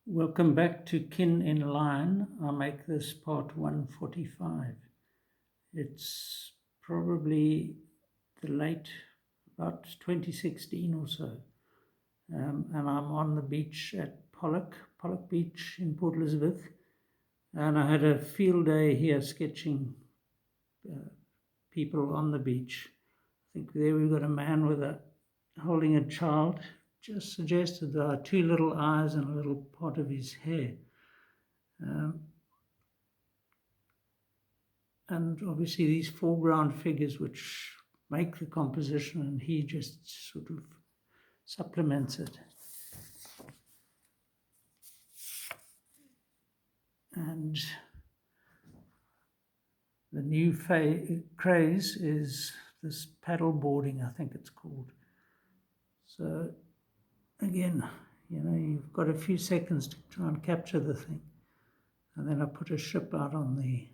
Welcome back to Kin in Line. I'll make this part 145. It's probably the late, about 2016 or so. And I'm on the beach at Pollok Beach in Port Elizabeth. And I had a field day here sketching people on the beach. I think there we've got a man holding a child. Just suggested there are two little eyes and a little part of his hair. And obviously these foreground figures which make the composition, and he just sort of supplements it. And the new craze is this paddle boarding, I think it's called. So again, you've got a few seconds to try and capture the thing. And then I put a ship out on the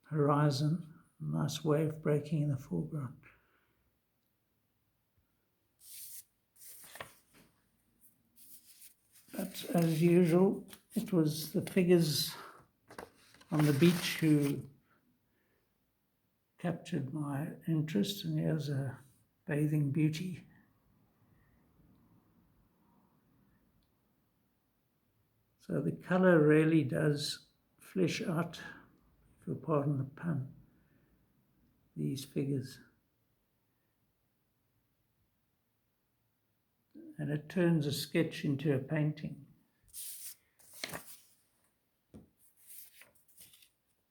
horizon, a nice wave breaking in the foreground. But as usual, it was the figures on the beach who captured my interest, and here's a bathing beauty. So the color really does flesh out, if you'll pardon the pun, these figures. And it turns a sketch into a painting.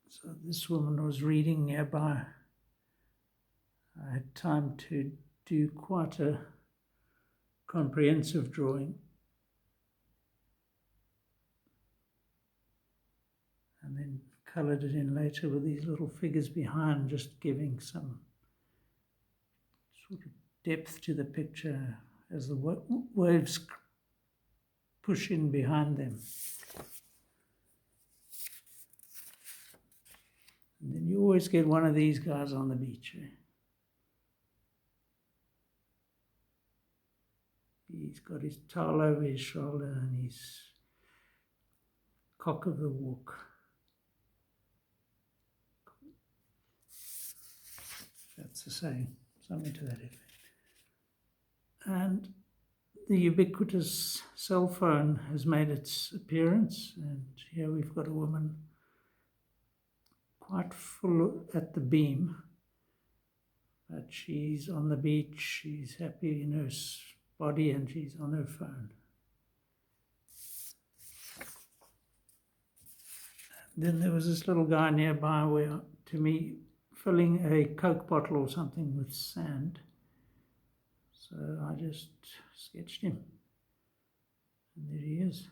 So this woman was reading nearby. I had time to do quite a comprehensive drawing. And then colored it in later with these little figures behind, just giving some sort of depth to the picture as the waves push in behind them. And then you always get one of these guys on the beach. He's got his towel over his shoulder and his cock of the walk. That's the saying, something to that effect. And the ubiquitous cell phone has made its appearance, and here we've got a woman quite full at the beam, but she's on the beach, she's happy in her body, and she's on her phone. And then there was this little guy nearby where, to me, filling a Coke bottle or something with sand. So I just sketched him, and there he is.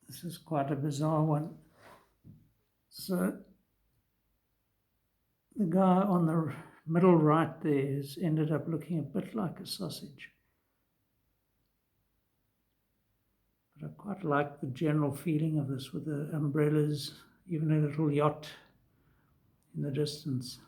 This is quite a bizarre one. So the guy on the middle right there has ended up looking a bit like a sausage. But I quite like the general feeling of this with the umbrellas, even a little yacht in the distance.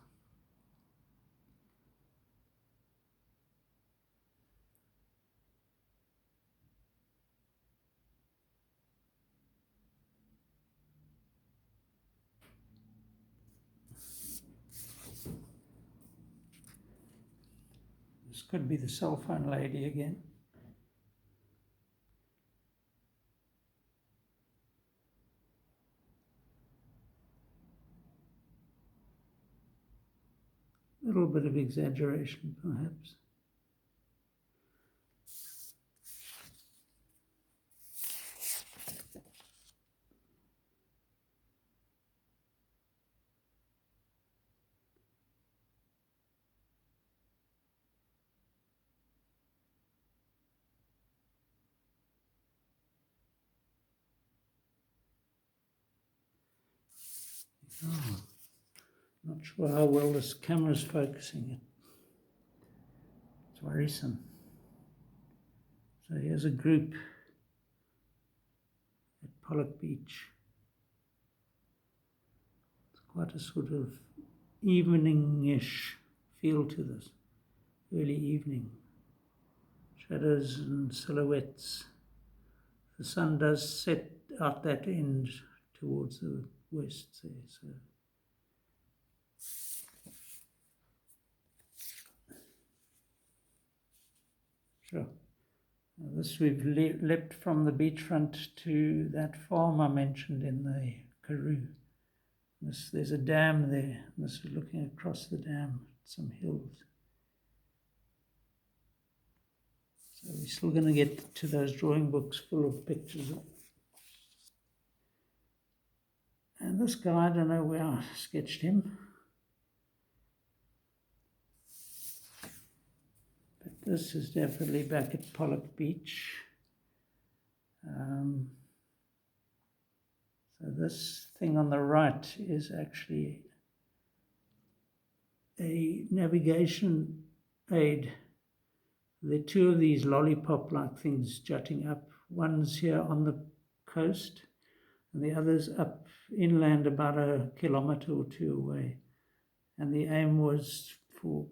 This could be the cell phone lady again. A little bit of exaggeration, perhaps. Oh, not sure how well this camera's focusing it. It's worrisome. So here's a group at Pollok Beach. It's quite a sort of evening-ish feel to this. Early evening. Shadows and silhouettes. The sun does set out that end towards the west there. So. Sure. This we've leapt from the beachfront to that farm I mentioned in the Karoo. There's a dam there. This is looking across the dam, some hills. So we're still going to get to those drawing books full of pictures. And this guy, I don't know where I sketched him. But this is definitely back at Pollok Beach. So this thing on the right is actually a navigation aid. There are two of these lollipop-like things jutting up. One's here on the coast, and the other's up inland about a kilometre or two away. And the aim was for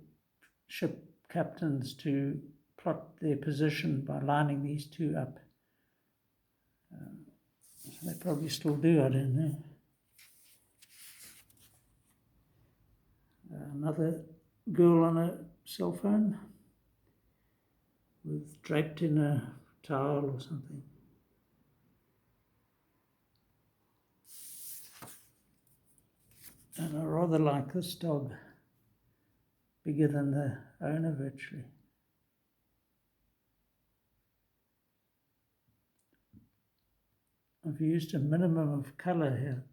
ship captains to plot their position by lining these two up. So they probably still do, I don't know. Another girl on a cell phone, draped in a towel or something. And I rather like this dog, bigger than the owner virtually. I've used a minimum of colour here.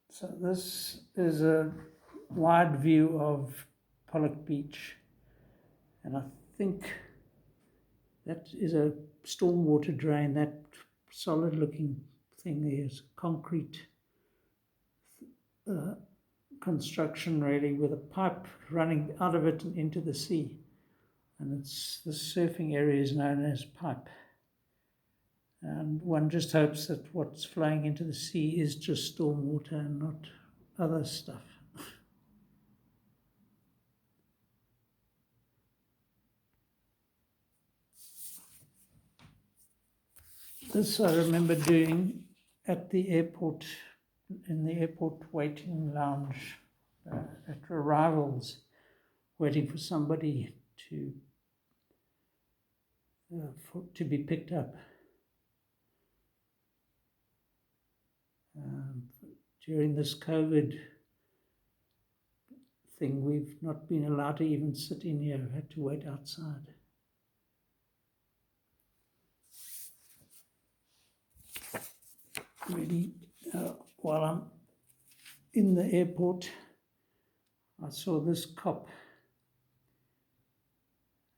So this is a wide view of Pollok Beach, and I think that is a stormwater drain. That solid looking thing there is concrete construction really, with a pipe running out of it and into the sea, and the surfing area is known as Pipe. And one just hopes that what's flowing into the sea is just stormwater and not other stuff. This I remember doing at the airport, in the airport waiting lounge at arrivals, waiting for somebody to be picked up. During this COVID thing, we've not been allowed to even sit in here. We've had to wait outside. Really, while I'm in the airport, I saw this cop,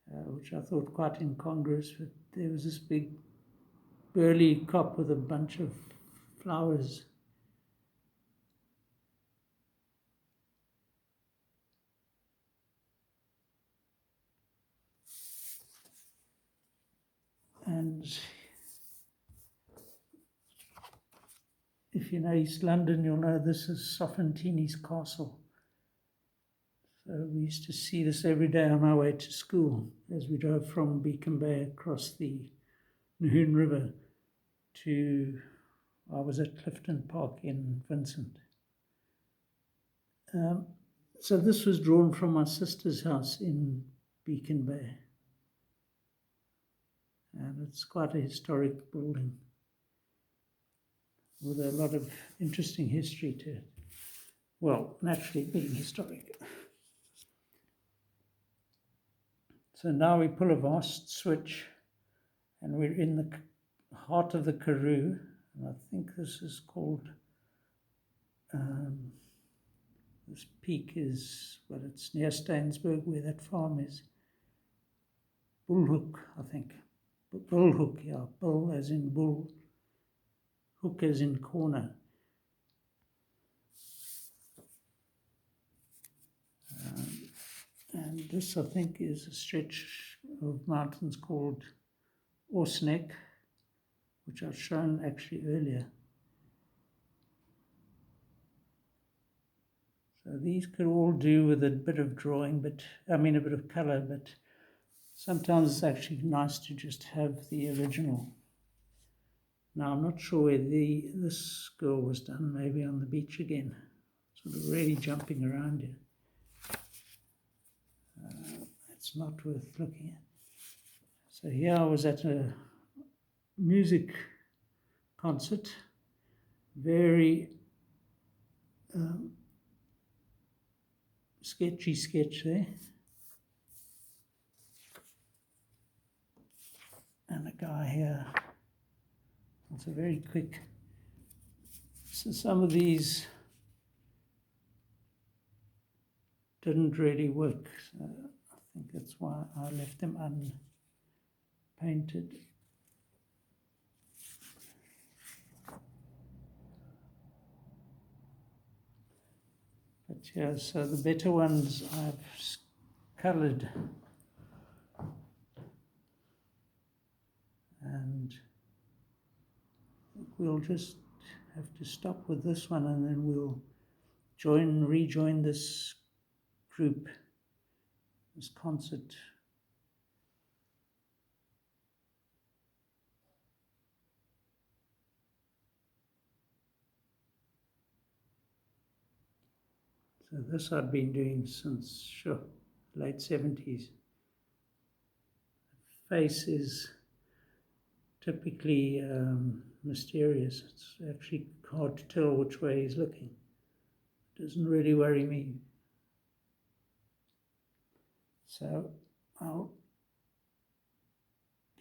which I thought quite incongruous, but there was this big burly cop with a bunch of flowers. And if you know East London, you'll know this is Soffentini's castle. So we used to see this every day on our way to school as we drove from Beacon Bay across the Nahoon River to, I was at Clifton Park in Vincent. So this was drawn from my sister's house in Beacon Bay. And it's quite a historic building with a lot of interesting history to it. Well, naturally being historic. So now we pull a vast switch and we're in the heart of the Karoo. And I think this is called, this peak is, well, it's near Stainsburg where that farm is. Bullhoek, I think. Bullhoek, yeah. Bull as in bull. Hook as in corner. And this, I think, is a stretch of mountains called Osnek, which I've shown actually earlier. So these could all do with a bit of drawing, but I mean a bit of color, but sometimes it's actually nice to just have the original. Now I'm not sure where this girl was done, maybe on the beach again, sort of really jumping around here. It's not worth looking at. So here I was at a music concert, very sketchy sketch there. And a guy here. It's a very quick. So some of these didn't really work. So I think that's why I left them unpainted. But yeah, so the better ones I've colored. And we'll just have to stop with this one, and then we'll rejoin this group, this concert. So this I've been doing since, late 70s. The face is typically mysterious. It's actually hard to tell which way he's looking. It doesn't really worry me. So I'll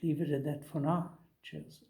leave it at that for now. Cheers.